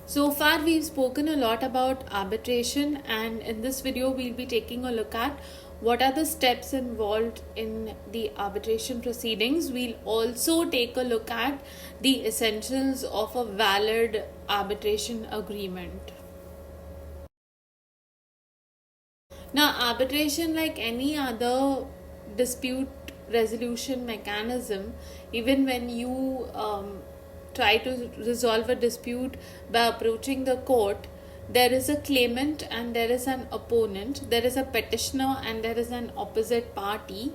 So far, we've spoken a lot about arbitration, and in this video, we'll be taking a look at what are the steps involved in the arbitration proceedings. We'll also take a look at the essentials of a valid arbitration agreement. Now, arbitration, like any other dispute resolution mechanism, even when you try to resolve a dispute by approaching the court, there is a claimant and there is an opponent, there is a petitioner and there is an opposite party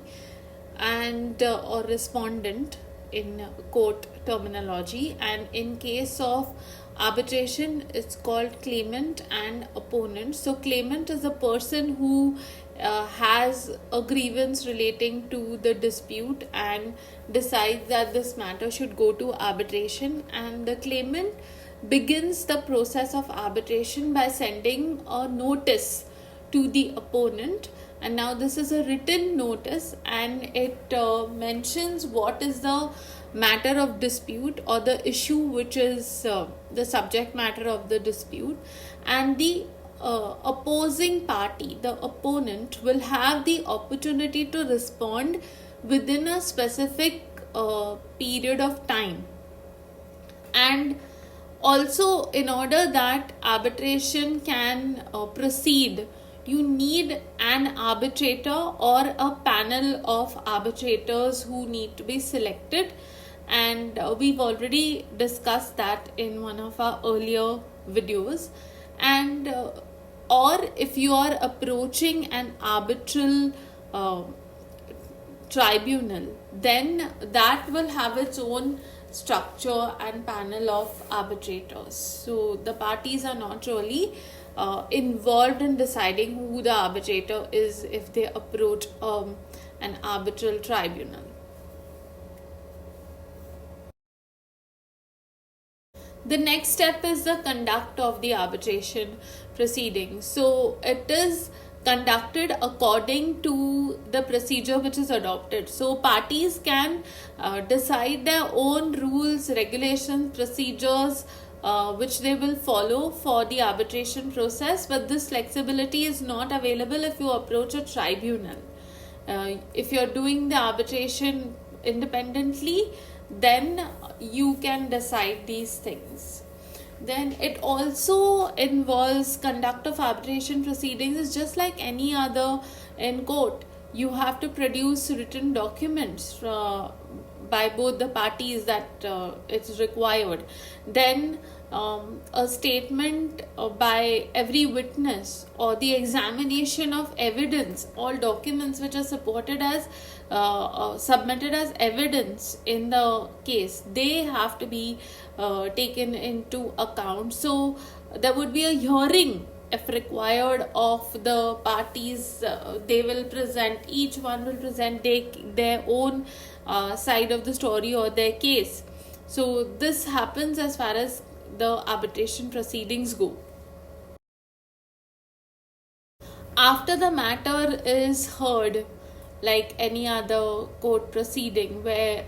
and or respondent in court terminology. And in case of arbitration, it's called claimant and opponent. So claimant is a person who has a grievance relating to the dispute and decides that this matter should go to arbitration, and the claimant begins the process of arbitration by sending a notice to the opponent. And now this is a written notice, and it mentions what is the matter of dispute or the issue which is the subject matter of the dispute, and the opposing party, the opponent, will have the opportunity to respond within a specific period of time. And also, in order that arbitration can proceed, you need an arbitrator or a panel of arbitrators who need to be selected, and we've already discussed that in one of our earlier videos. And or if you are approaching an arbitral tribunal, then that will have its own structure and panel of arbitrators. So the parties are not really involved in deciding who the arbitrator is if they approach an arbitral tribunal. The next step is the conduct of the arbitration proceeding. So it is conducted according to the procedure which is adopted. So parties can decide their own rules, regulations, procedures which they will follow for the arbitration process, but this flexibility is not available if you approach a tribunal. If you're doing the arbitration independently, then you can decide these things. Then it also involves conduct of arbitration proceedings is just like any other in court. You have to produce written documents by both the parties that it's required. Then a statement by every witness, or the examination of evidence, all documents which are supported as submitted as evidence in the case, they have to be taken into account. So there would be a hearing if required of the parties. They will present, each one will present their own side of the story or their case. So this happens as far as the arbitration proceedings go. After the matter is heard, like any other court proceeding where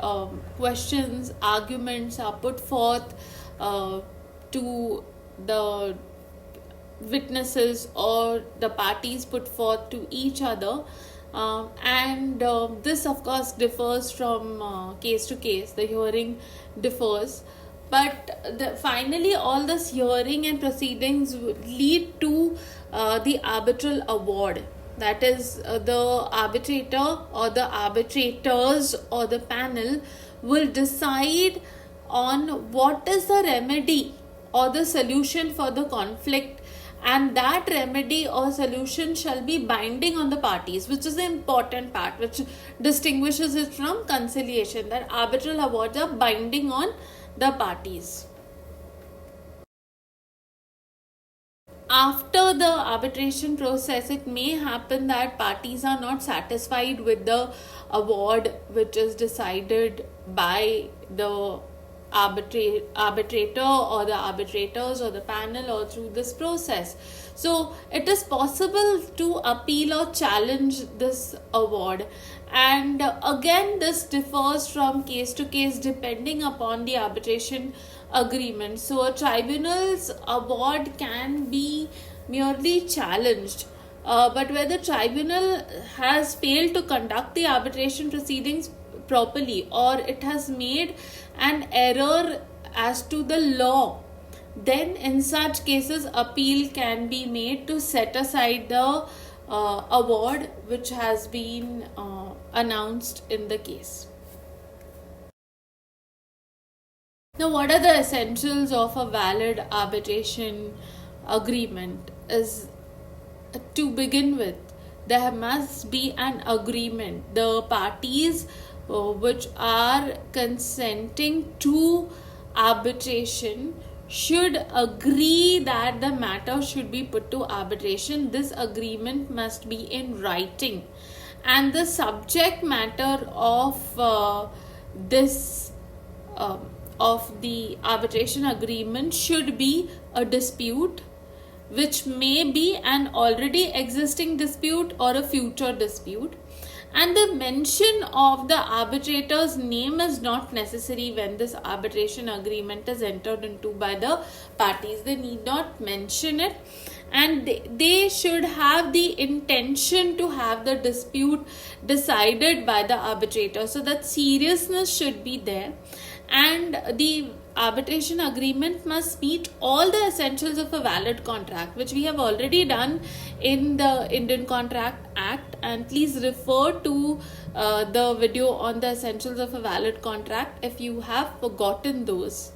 questions, arguments are put forth to the witnesses or the parties put forth to each other, and this of course differs from case to case. The hearing differs, but finally all this hearing and proceedings would lead to the arbitral award. That is, the arbitrator or the arbitrators or the panel will decide on what is the remedy or the solution for the conflict, and that remedy or solution shall be binding on the parties, which is the important part which distinguishes it from conciliation, that arbitral awards are binding on the parties. After the arbitration process, it may happen that parties are not satisfied with the award which is decided by the arbitrator or the arbitrators or the panel or through this process. So it is possible to appeal or challenge this award, and again this differs from case to case depending upon the arbitration agreement. So a tribunal's award can be merely challenged, but where the tribunal has failed to conduct the arbitration proceedings properly, or it has made an error as to the law, then in such cases appeal can be made to set aside the award which has been announced in the case. Now, what are the essentials of a valid arbitration agreement? Is to begin with, there must be an agreement. The parties which are consenting to arbitration should agree that the matter should be put to arbitration. This agreement must be in writing, and the subject matter this of the arbitration agreement should be a dispute, which may be an already existing dispute or a future dispute. And the mention of the arbitrator's name is not necessary when this arbitration agreement is entered into by the parties. They need not mention it, and they should have the intention to have the dispute decided by the arbitrator. So that seriousness should be there, and the arbitration agreement must meet all the essentials of a valid contract, which we have already done in the Indian Contract Act. And please refer to the video on the essentials of a valid contract if you have forgotten those.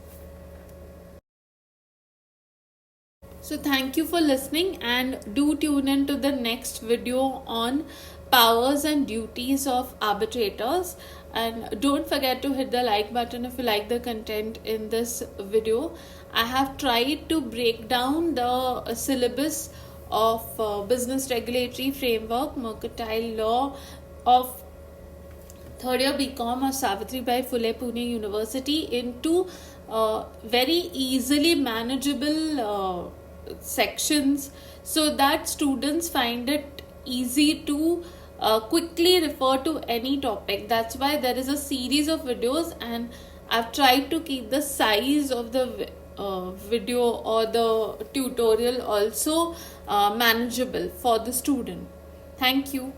So thank you for listening, and do tune in to the next video on powers and duties of arbitrators. And don't forget to hit the like button if you like the content in this video. I have tried to break down the syllabus of business regulatory framework, mercantile law of third year BCom of Savitribai Phule Pune University into very easily manageable sections, so that students find it easy to quickly refer to any topic. That's why there is a series of videos, and I've tried to keep the size of the video or the tutorial also manageable for the student. Thank you.